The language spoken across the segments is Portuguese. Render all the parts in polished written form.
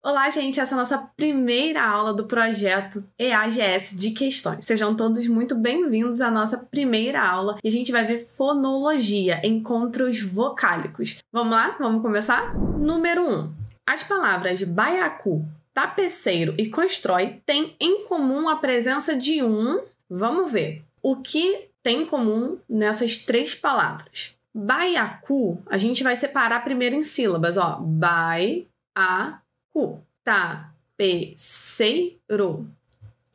Olá, gente! Essa é a nossa primeira aula do projeto EAGS de questões. Sejam todos muito bem-vindos à nossa primeira aula e a gente vai ver fonologia, encontros vocálicos. Vamos lá? Vamos começar? Número 1. As palavras baiacu, tapeceiro e constrói têm em comum a presença de um... Vamos ver. O que tem em comum nessas três palavras? Baiacu, a gente vai separar primeiro em sílabas, ó. Baiacu. Tapeceiro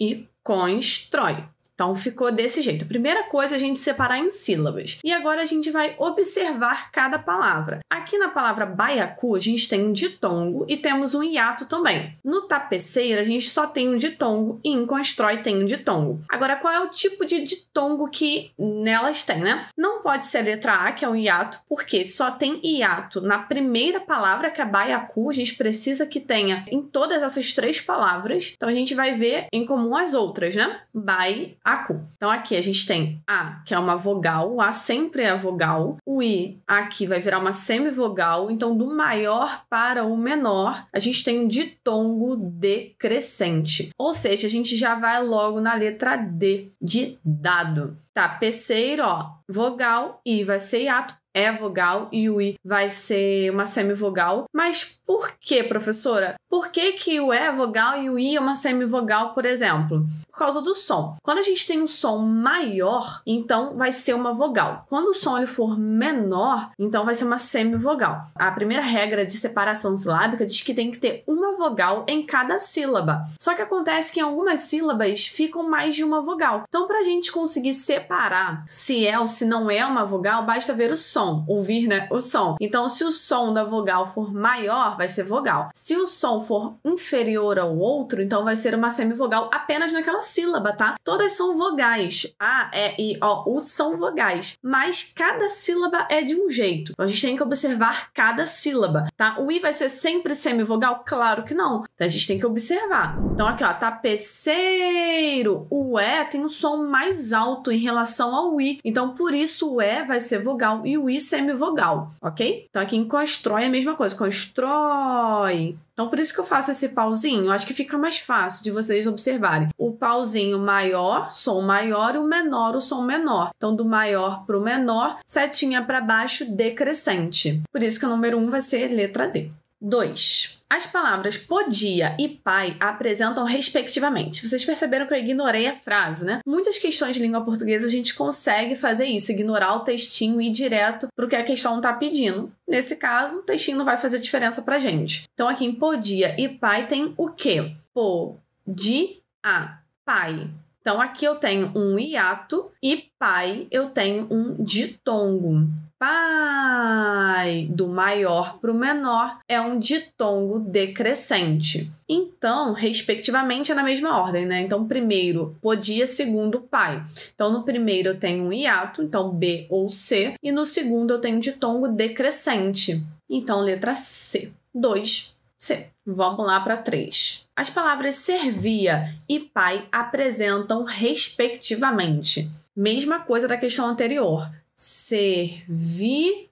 e constrói. Então, ficou desse jeito. A primeira coisa é a gente separar em sílabas. E agora a gente vai observar cada palavra. Aqui na palavra baiacu, a gente tem um ditongo e temos um hiato também. No tapeceiro, a gente só tem um ditongo e em constrói tem um ditongo. Agora, qual é o tipo de ditongo que nelas tem, né? Não pode ser a letra A, que é um hiato, porque só tem hiato na primeira palavra, que é baiacu. A gente precisa que tenha em todas essas três palavras. Então, a gente vai ver em comum as outras, né? Baiacu. Então, aqui a gente tem A, que é uma vogal. O A sempre é a vogal. O I, aqui vai virar uma semivogal. Então, do maior para o menor, a gente tem um ditongo decrescente. Ou seja, a gente já vai logo na letra D, de dado. Tapeceiro, ó, vogal, I vai ser hiato, é vogal e o I vai ser uma semivogal. Mas por que, professora? Por que o E é vogal e o I é uma semivogal, por exemplo? Por causa do som. Quando a gente tem um som maior, então vai ser uma vogal. Quando o som ele for menor, então vai ser uma semivogal. A primeira regra de separação silábica diz que tem que ter uma vogal em cada sílaba. Só que acontece que em algumas sílabas ficam mais de uma vogal. Então, para a gente conseguir separar se é ou se não é uma vogal, basta ver o som, ouvir, né, o som. Então, se o som da vogal for maior, vai ser vogal. Se o som for inferior ao outro, então vai ser uma semivogal apenas naquela sílaba, tá? Todas são vogais. A, E, I, O, U são vogais. Mas cada sílaba é de um jeito. Então, a gente tem que observar cada sílaba, tá? O I vai ser sempre semivogal? Claro que não. Então, a gente tem que observar. Então, aqui, ó, tapeceiro. O E tem um som mais alto em relação ao I. Então, por isso, o E vai ser vogal e o I semivogal, ok? Então, aqui em constrói é a mesma coisa. Constrói. Então, por isso que eu faço esse pauzinho. Eu acho que fica mais fácil de vocês observarem. O pauzinho maior, som maior, e o menor, o som menor. Então, do maior para o menor, setinha para baixo, decrescente. Por isso que o número 1 vai ser letra D. 2. As palavras podia e pai apresentam respectivamente. Vocês perceberam que eu ignorei a frase, né? Muitas questões de língua portuguesa a gente consegue fazer isso, ignorar o textinho e ir direto para o que a questão está pedindo. Nesse caso, o textinho não vai fazer diferença para gente. Então, aqui em podia e pai tem o quê? Podia, pai. Então, aqui eu tenho um hiato e pai eu tenho um ditongo. Pai, do maior para o menor, é um ditongo decrescente. Então, respectivamente, é na mesma ordem, né? Então, primeiro, podia, segundo, pai. Então, no primeiro eu tenho um hiato, então B ou C, e no segundo eu tenho um ditongo decrescente. Então, letra C. 2, C. Vamos lá para 3. As palavras servia e pai apresentam respectivamente. Mesma coisa da questão anterior. Servia,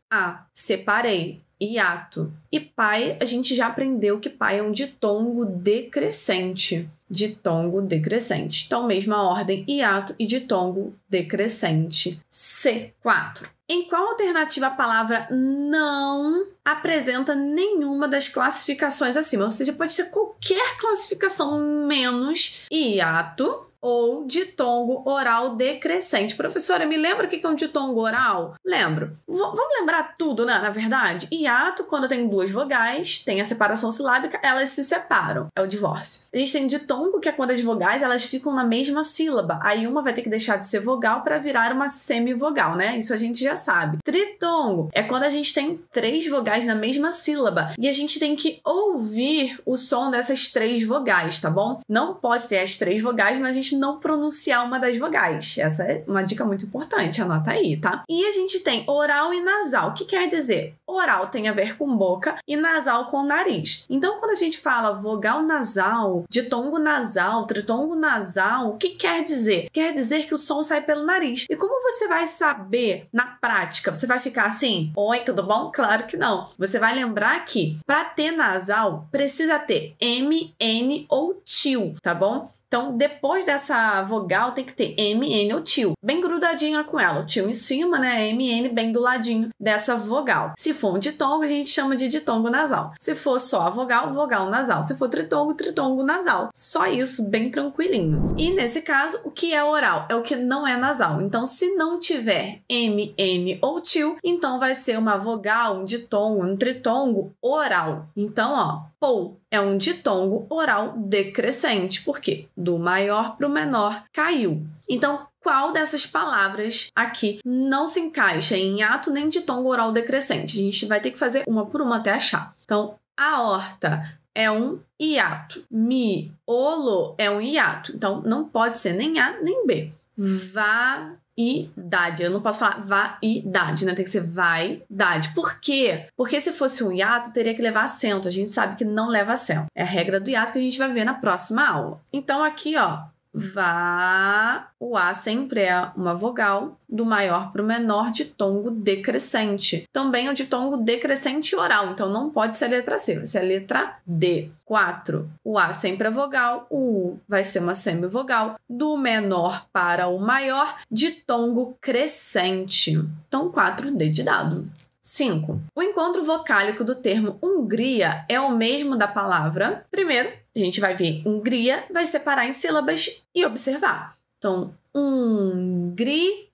separei, hiato. E pai, a gente já aprendeu que pai é um ditongo decrescente. Ditongo decrescente. Então, mesma ordem, hiato e ditongo decrescente. C4. Em qual alternativa a palavra não apresenta nenhuma das classificações acima? Ou seja, pode ser qualquer classificação menos hiato ou ditongo oral decrescente. Professora, me lembra o que é um ditongo oral? Lembro. Vamos lembrar tudo, né? Na verdade, hiato, quando tem duas vogais, tem a separação silábica, elas se separam. É o divórcio. A gente tem ditongo, que é quando as vogais elas ficam na mesma sílaba. Aí uma vai ter que deixar de ser vogal para virar uma semivogal, né? Isso a gente já sabe. Tritongo é quando a gente tem três vogais na mesma sílaba e a gente tem que ouvir o som dessas três vogais, tá bom? Não pode ter as três vogais, mas a gente não pronunciar uma das vogais. Essa é uma dica muito importante, anota aí, tá? E a gente tem oral e nasal. O que quer dizer? oral tem a ver com boca e nasal com nariz. Então, quando a gente fala vogal nasal, ditongo nasal, tritongo nasal, o que quer dizer? Quer dizer que o som sai pelo nariz. E como você vai saber na prática? Você vai ficar assim, oi, tudo bom? Claro que não. Você vai lembrar que para ter nasal, precisa ter M, N ou til, tá bom? Então, depois dessa vogal, tem que ter M, N ou til. Bem grudadinha com ela. O til em cima, né? M, N bem do ladinho dessa vogal. Se for um ditongo, a gente chama de ditongo nasal. Se for só a vogal, vogal nasal. Se for tritongo, tritongo nasal. Só isso, bem tranquilinho. E nesse caso, o que é oral? É o que não é nasal. Então, se não tiver M, N ou til, então vai ser uma vogal, um ditongo, um tritongo oral. Então, ó, pou é um ditongo oral decrescente. Por quê? Do maior para o menor caiu. Então, qual dessas palavras aqui não se encaixa em hiato nem ditongo oral decrescente? A gente vai ter que fazer uma por uma até achar. Então, aorta é um hiato. Miolo é um hiato. Então, não pode ser nem A nem B. Vaidade. Eu não posso falar vaidade, né? Tem que ser vaidade. Por quê? Porque se fosse um hiato, teria que levar acento. A gente sabe que não leva acento. É a regra do hiato que a gente vai ver na próxima aula. Então, aqui, ó, o A sempre é uma vogal do maior para o menor ditongo decrescente. Também é o ditongo decrescente oral, então não pode ser a letra C, vai ser a letra D. 4. O A sempre é vogal, o U vai ser uma semivogal do menor para o maior ditongo crescente. Então, 4D de dado. 5. O encontro vocálico do termo Hungria é o mesmo da palavra. Primeiro, a gente vai ver Hungria, vai separar em sílabas e observar. Então, Hungria,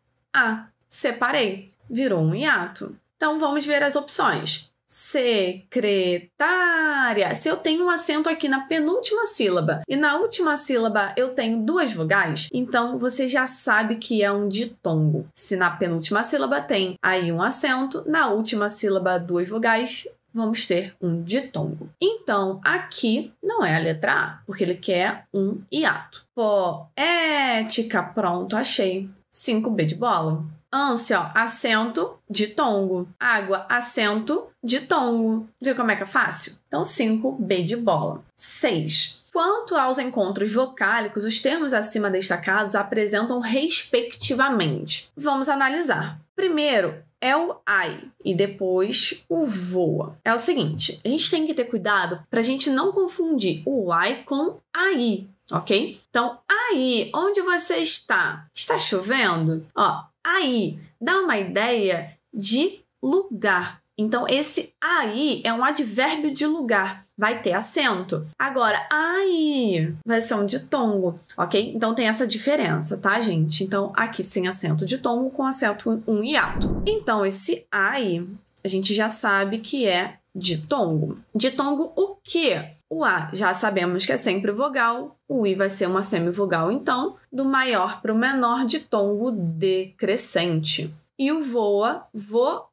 separei, virou um hiato. Então, vamos ver as opções. Secretária. Se eu tenho um acento aqui na penúltima sílaba e na última sílaba eu tenho duas vogais, então você já sabe que é um ditongo. Se na penúltima sílaba tem aí um acento, na última sílaba duas vogais, vamos ter um ditongo. Então, aqui não é a letra A, porque ele quer um hiato. Poética, pronto, achei. 5B de bola. Ânsia, ó, acento, ditongo. Água, acento, ditongo. Viu como é que é fácil? Então, 5B de bola. 6. Quanto aos encontros vocálicos, os termos acima destacados apresentam respectivamente. Vamos analisar. Primeiro é o ai e depois o voa. É o seguinte, a gente tem que ter cuidado para a gente não confundir o ai com ai, ok? Então, aí, onde você está? Está chovendo? Ó, aí dá uma ideia de lugar. Então, esse aí é um advérbio de lugar. Vai ter acento. Agora, aí vai ser um ditongo, ok? Então, tem essa diferença, tá, gente? Então, aqui sem acento ditongo, com acento um hiato. Então, esse aí, a gente já sabe que é ditongo. Ditongo o quê? O A já sabemos que é sempre vogal, o I vai ser uma semivogal, então, do maior para o menor ditongo decrescente. E o voa, voa,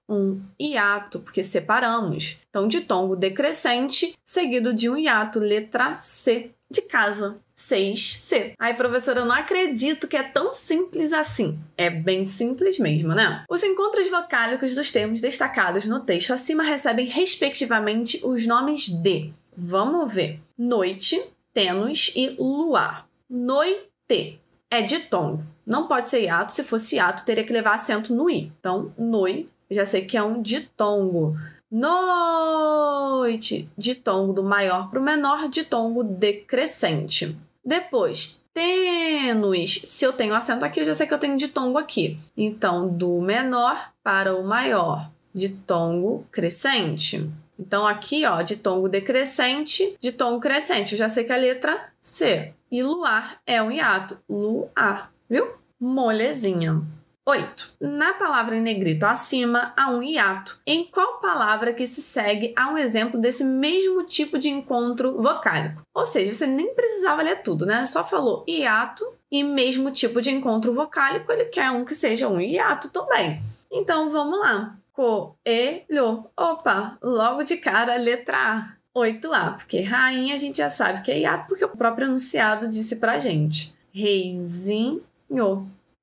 um hiato, porque separamos. Então, ditongo decrescente, seguido de um hiato, letra C, de casa. 6C. Ai, professora, eu não acredito que é tão simples assim. É bem simples mesmo, né? Os encontros vocálicos dos termos destacados no texto acima recebem, respectivamente, os nomes de... Vamos ver. Noite, tênus e luar. Noite é ditongo. Não pode ser hiato. Se fosse hiato, teria que levar acento no I. Então, noi, já sei que é um ditongo. Noite, ditongo do maior para o menor, ditongo decrescente. Depois, tênus. Se eu tenho acento aqui, eu já sei que eu tenho ditongo aqui. Então, do menor para o maior, ditongo crescente. Então, aqui, ó, ditongo decrescente, ditongo crescente. Eu já sei que é a letra C. E luar é um hiato. Luar, viu? Molezinha. 8. Na palavra em negrito acima, há um hiato. Em qual palavra que se segue há um exemplo desse mesmo tipo de encontro vocálico? Ou seja, você nem precisava ler tudo, né? Só falou hiato e mesmo tipo de encontro vocálico, ele quer um que seja um hiato também. Então, vamos lá. Coelho. Opa, logo de cara, letra A. 8A, porque rainha a gente já sabe que é hiato, porque o próprio enunciado disse pra gente. Reizinho.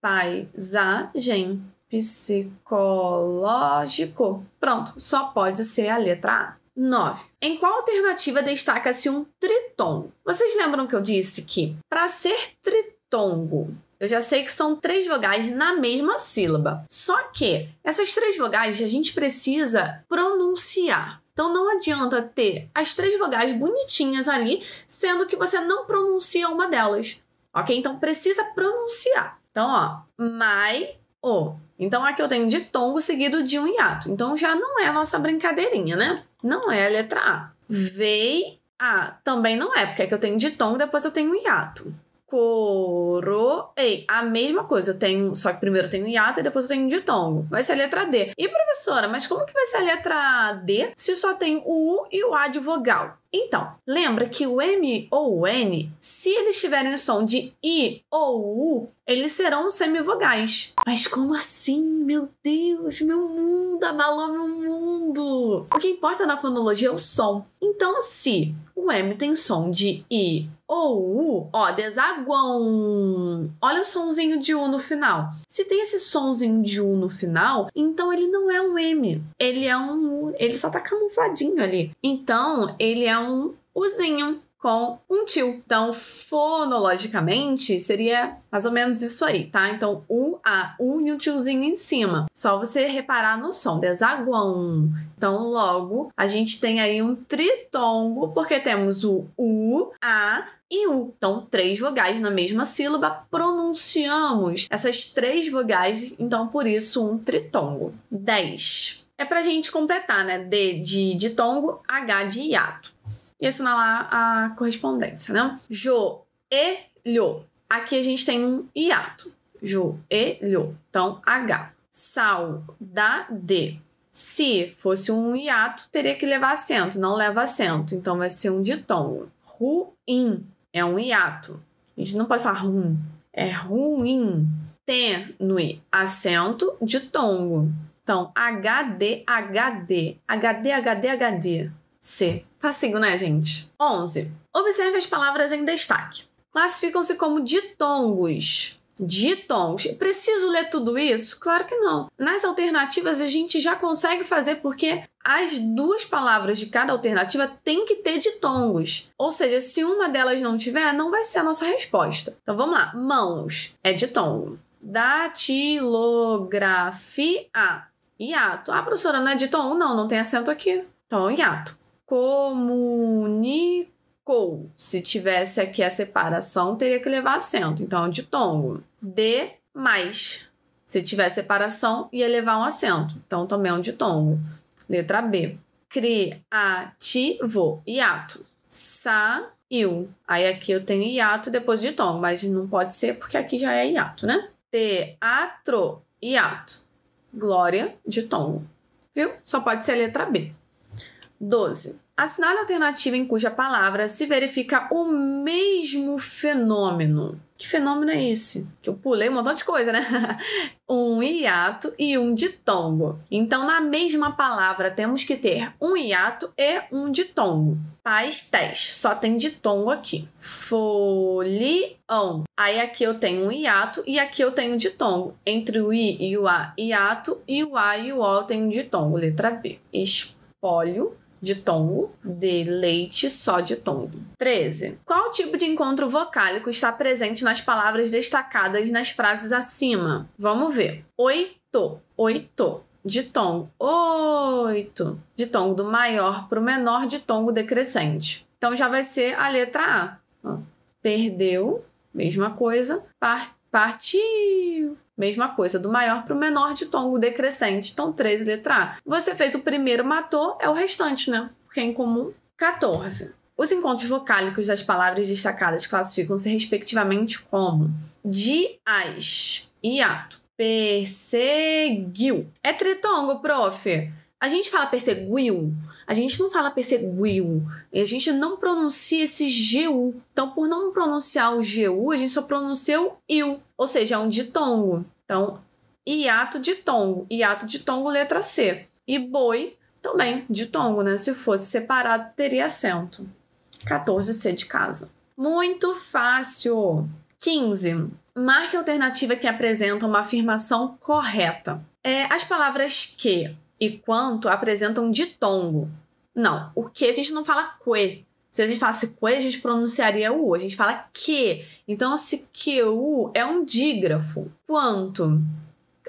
Paisagem. psicológico. Pronto, só pode ser a letra A. 9. Em qual alternativa destaca-se um tritongo? Vocês lembram que eu disse que para ser tritongo, eu já sei que são 3 vogais na mesma sílaba. Só que essas 3 vogais a gente precisa pronunciar. Então não adianta ter as 3 vogais bonitinhas ali, sendo que você não pronuncia uma delas. Ok? Então precisa pronunciar. Então, ó, o. Então aqui eu tenho ditongo seguido de um hiato. Então já não é a nossa brincadeirinha, né? Não é a letra A. A também não é, porque aqui eu tenho ditongo, depois eu tenho hiato. Coroei. A mesma coisa, eu tenho, só que primeiro eu tenho hiato e depois eu tenho ditongo. Vai ser a letra D. E professora, mas como que vai ser a letra D se só tem o U e o A de vogal? Então, lembra que o M ou o N, se eles tiverem som de I ou U, eles serão semivogais. Mas como assim? Meu Deus, meu mundo, abalou meu mundo. O que importa na fonologia é o som. Então, se o M tem som de I ou U, ó, desaguam. Olha o sonzinho de U no final. Se tem esse sonzinho de U no final, então ele não é um M. Ele é um U. Ele só tá camufladinho ali. Então, ele é um Uzinho com um tio. Então, fonologicamente, seria mais ou menos isso aí, tá? Então, U, A, U e um tiozinho em cima. Só você reparar no som, desaguam. Então, logo, a gente tem aí um tritongo, porque temos o U, A e U. Então, 3 vogais na mesma sílaba, pronunciamos essas 3 vogais, então, por isso, um tritongo. 10. É pra gente completar, né? D de ditongo, H de hiato. E assinalar a correspondência, né? Joelho. Aqui a gente tem um hiato. Joelho. Então, H. Saudade. Se fosse um hiato, teria que levar acento. Não leva acento. Então, vai ser um ditongo. Ruim. É um hiato. A gente não pode falar ruim. É ruim. Tênue. Acento, ditongo. Então, HD, HD. HD, HD, HD. C. Facinho, né, gente? 11. Observe as palavras em destaque. Classificam-se como ditongos. Ditongos. Preciso ler tudo isso? Claro que não. Nas alternativas a gente já consegue fazer porque as 2 palavras de cada alternativa tem que ter ditongos. Ou seja, se uma delas não tiver, não vai ser a nossa resposta. Então vamos lá. Mãos é ditongo. Datilografia. Hiato. Ah, professora, não é ditongo? Não, não tem acento aqui. Então, hiato. Comunicou. Se tivesse aqui a separação, teria que levar acento. Então, ditongo. De mais. Se tivesse separação, ia levar um acento. Então, também é um ditongo. Letra B. Criativo. Hiato. Saiu. Aí aqui eu tenho hiato depois ditongo, mas não pode ser porque aqui já é hiato, né? Teatro. Hiato. Glória. Ditongo. Viu? Só pode ser a letra B. 12. Assinale a alternativa em cuja palavra se verifica o mesmo fenômeno. Que fenômeno é esse? Que eu pulei um montão de coisa, né? Um hiato e um ditongo. Então, na mesma palavra, temos que ter um hiato e um ditongo. Pastéis. Só tem ditongo aqui. Folião. Aí aqui eu tenho um hiato e aqui eu tenho um ditongo. Entre o I e o A, hiato. E o A e o O eu tenho um ditongo. Letra B. Espólio. Ditongo, de leite, só ditongo. 13. Qual tipo de encontro vocálico está presente nas palavras destacadas nas frases acima? Vamos ver. Oito, oito, ditongo, oito, ditongo do maior para o menor, ditongo decrescente. Então já vai ser a letra A. Perdeu, mesma coisa, partiu. Mesma coisa, do maior para o menor, ditongo decrescente. Então, 13, letra A. Você fez o primeiro, matou, é o restante, né? Porque é em comum. 14. Os encontros vocálicos das palavras destacadas classificam-se respectivamente como dias, hiato, perseguiu. É tritongo, prof. A gente fala perseguiu, a gente não fala perseguiu, e a gente não pronuncia esse GU. Então, por não pronunciar o GU, a gente só pronuncia o IU, ou seja, é um ditongo. Então, hiato, ditongo, letra C. E boi, também, ditongo, né? Se fosse separado, teria acento. 14, C de casa. Muito fácil. 15. Marque a alternativa que apresenta uma afirmação correta. As palavras que e quanto apresentam ditongo. Não, o que a gente não fala que. Se a gente falasse que, a gente pronunciaria o. A gente fala que. Então, se que o é um dígrafo. Quanto?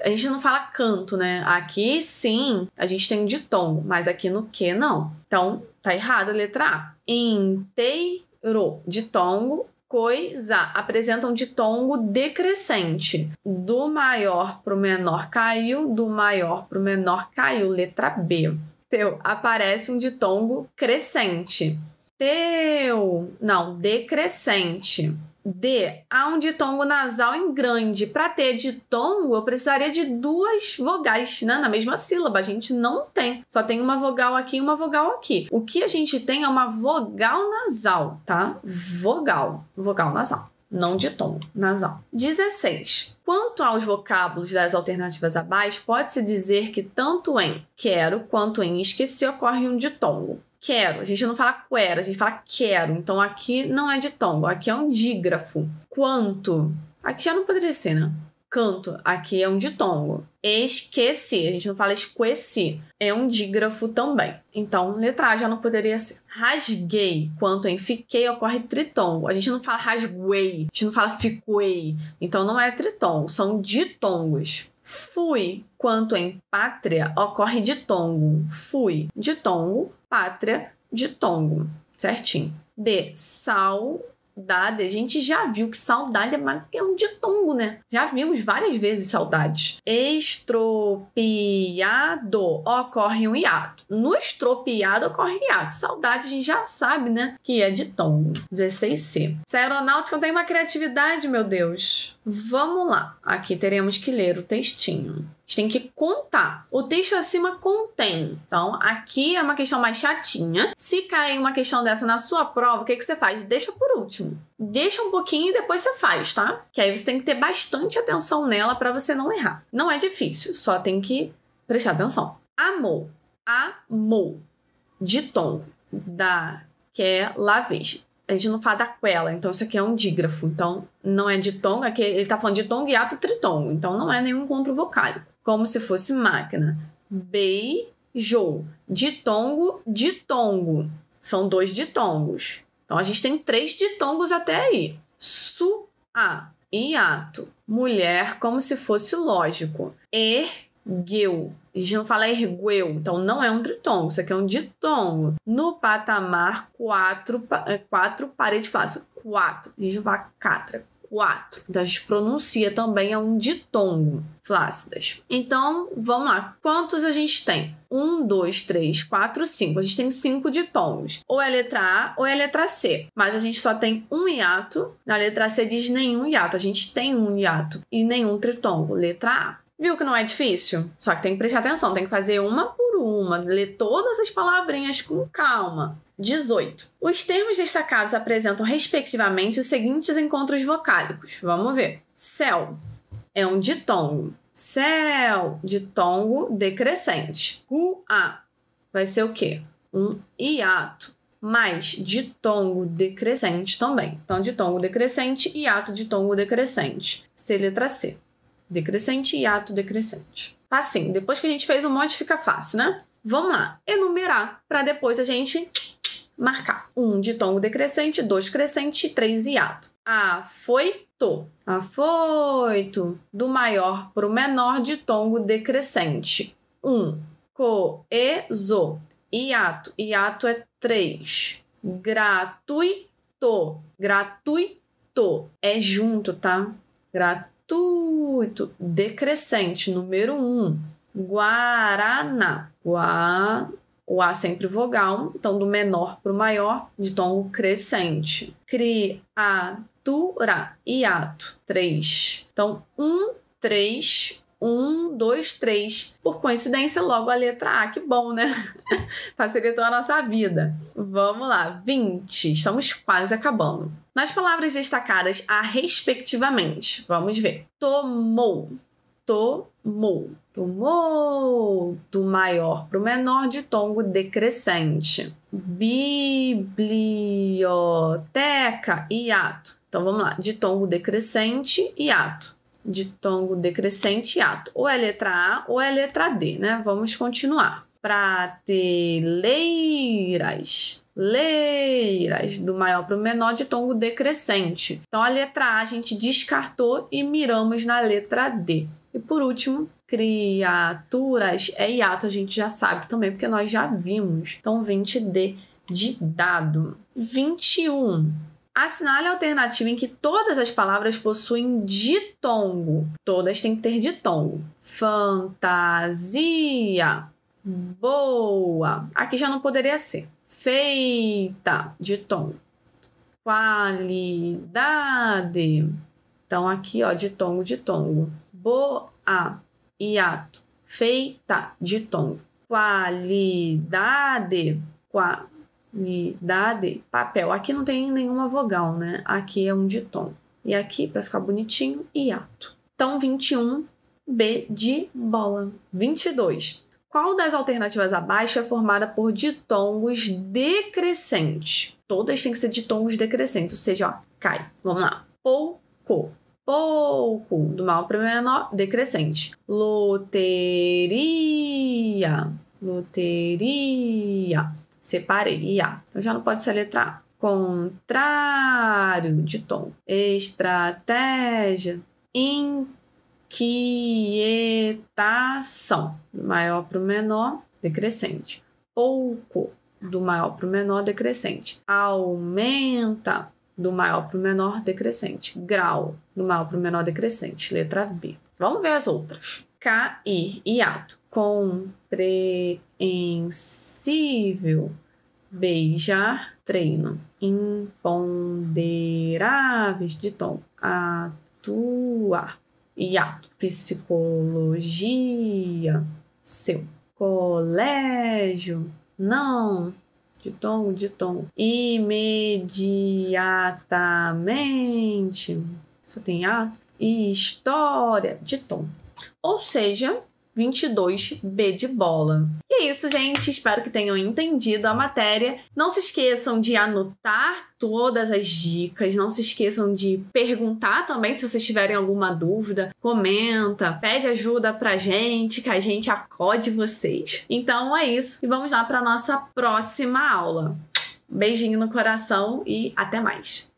A gente não fala canto, né? Aqui, sim, a gente tem um ditongo, mas aqui no que, não. Então, tá errado a letra A. Inteiro, ditongo. Coisa apresentam ditongo decrescente. Do maior pro menor caiu, do maior pro menor caiu. Letra B. Teu, aparece um ditongo crescente. Teu, não, decrescente. D, há um ditongo nasal em grande. Para ter ditongo, eu precisaria de 2 vogais, né? Na mesma sílaba. A gente não tem. Só tem uma vogal aqui e uma vogal aqui. O que a gente tem é uma vogal nasal, tá? Vogal nasal. Não ditongo, nasal. 16. Quanto aos vocábulos das alternativas abaixo, pode-se dizer que tanto em quero quanto em esqueci ocorre um ditongo. Quero, a gente não fala quero, a gente fala quero. Então aqui não é ditongo, aqui é um dígrafo. Quanto, aqui já não poderia ser, né? Canto, aqui é um ditongo. Esqueci, a gente não fala esqueci, é um dígrafo também. Então, letra A já não poderia ser. Rasguei, quanto em fiquei, ocorre tritongo. A gente não fala rasguei, a gente não fala fiquei. Então, não é tritongo, são ditongos. Fui, quanto em pátria, ocorre ditongo. Fui, ditongo, pátria, ditongo. Certinho. D, saudade. A gente já viu que saudade é um ditongo, né? Já vimos várias vezes saudades. Estropiado, ocorre um hiato. No estropiado ocorre hiato. Saudade a gente já sabe, né? Que é ditongo. 16C. Se a aeronáutica tem uma criatividade, meu Deus. Vamos lá. Aqui teremos que ler o textinho. A gente tem que contar. O texto acima contém. Então, aqui é uma questão mais chatinha. Se cair uma questão dessa na sua prova, o que você faz? Deixa por último. Deixa um pouquinho e depois você faz, tá? Que aí você tem que ter bastante atenção nela para você não errar. Não é difícil, só tem que prestar atenção. Amou. Amou. Ditongo. Daquela vez. A gente não fala daquela, então isso aqui é um dígrafo. Então, não é ditongo, aqui ele tá falando ditongo, hiato, tritongo. Então, não é nenhum encontro vocálico. Como se fosse máquina. Beijou. Ditongo, ditongo. São 2 ditongos. Então, a gente tem 3 ditongos até aí. Suar. Hiato. Mulher, como se fosse lógico. Ergueu. A gente não fala ergueu, então não é um tritongo, isso aqui é um ditongo. No patamar, 4 parede fácil. 4. A gente não fala catra. 4. Então a gente pronuncia também, é um ditongo. Flácidas. Então, vamos lá. Quantos a gente tem? 1, 2, 3, 4, 5. A gente tem 5 ditongos. Ou é a letra A ou é a letra C. Mas a gente só tem um hiato. Na letra C diz nenhum hiato. A gente tem um hiato e nenhum tritongo. Letra A. Viu que não é difícil? Só que tem que prestar atenção, tem que fazer uma por uma, ler todas as palavrinhas com calma. 18. Os termos destacados apresentam, respectivamente, os seguintes encontros vocálicos. Vamos ver. Céu é um ditongo. Céu, ditongo decrescente. Rua vai ser o quê? Um hiato. Mais ditongo decrescente também. Então, ditongo decrescente, hiato, ditongo decrescente. C, letra C. Decrescente, hiato, decrescente. Assim, depois que a gente fez um monte, fica fácil, né? Vamos lá. Enumerar, para depois a gente marcar. 1, ditongo decrescente, 2, crescente, 3, hiato. Afoito. Afoito. Do maior para o menor, ditongo decrescente. 1. Coeso. Hiato. Hiato é 3. Gratuito. Gratuito. É junto, tá? Gratuito. Decrescente, número 1. Guaraná. O A sempre vogal, então do menor para o maior, ditongo crescente. Criatura, hiato, 3. Então, 1, 3, 1, 2, 3. Por coincidência, logo a letra A. Que bom, né? Facilitou a nossa vida. Vamos lá, 20. Estamos quase acabando. Nas palavras destacadas a respectivamente, vamos ver. Tomou. tomou. Tomou. Do maior para o menor, ditongo decrescente. Biblioteca, hiato. Então, vamos lá. Ditongo decrescente, hiato. Ditongo decrescente, hiato. Ou é letra A ou é letra D, né? Vamos continuar. Prateleiras. Leiras. Do maior para o menor, ditongo decrescente. Então, a letra A a gente descartou e miramos na letra D. E por último, criaturas é hiato, a gente já sabe também, porque nós já vimos. Então, 20D de dado. 21. Assinale a alternativa em que todas as palavras possuem ditongo. Todas têm que ter ditongo. Fantasia. Boa. Aqui já não poderia ser. Feita. Ditongo. Qualidade. Então, aqui, ó, ditongo, ditongo. Boa. Hiato. Feita. Ditongo. Qualidade. Qualidade. Papel. Aqui não tem nenhuma vogal, né? Aqui é um ditongo. E aqui, para ficar bonitinho, hiato. Então, 21, B de bola. 22. Qual das alternativas abaixo é formada por ditongos decrescentes? Todas têm que ser ditongos decrescentes, ou seja, ó, cai. Vamos lá. Pouco. Pouco. Do maior para o menor, decrescente. Loteria. Loteria. Separei. Ia. Então já não pode ser a letra A. Contrário de tom. Estratégia. Inquietação. Do maior para o menor, decrescente. Pouco. Do maior para o menor, decrescente. Aumenta. Do maior para o menor, decrescente. Grau. Do maior para o menor, decrescente. Letra B. Vamos ver as outras. Cair. Hiato. Compreensível. Beijar. Treino. Imponderáveis de tom. Atuar. Hiato. Psicologia. Seu. Colégio. Não. De tom. Imediatamente. Só tem A. História. De tom. Ou seja, 22, B de bola. E é isso, gente. Espero que tenham entendido a matéria. Não se esqueçam de anotar todas as dicas. Não se esqueçam de perguntar também se vocês tiverem alguma dúvida. Comenta, pede ajuda pra gente, que a gente acode vocês. Então é isso. E vamos lá para nossa próxima aula. Beijinho no coração e até mais.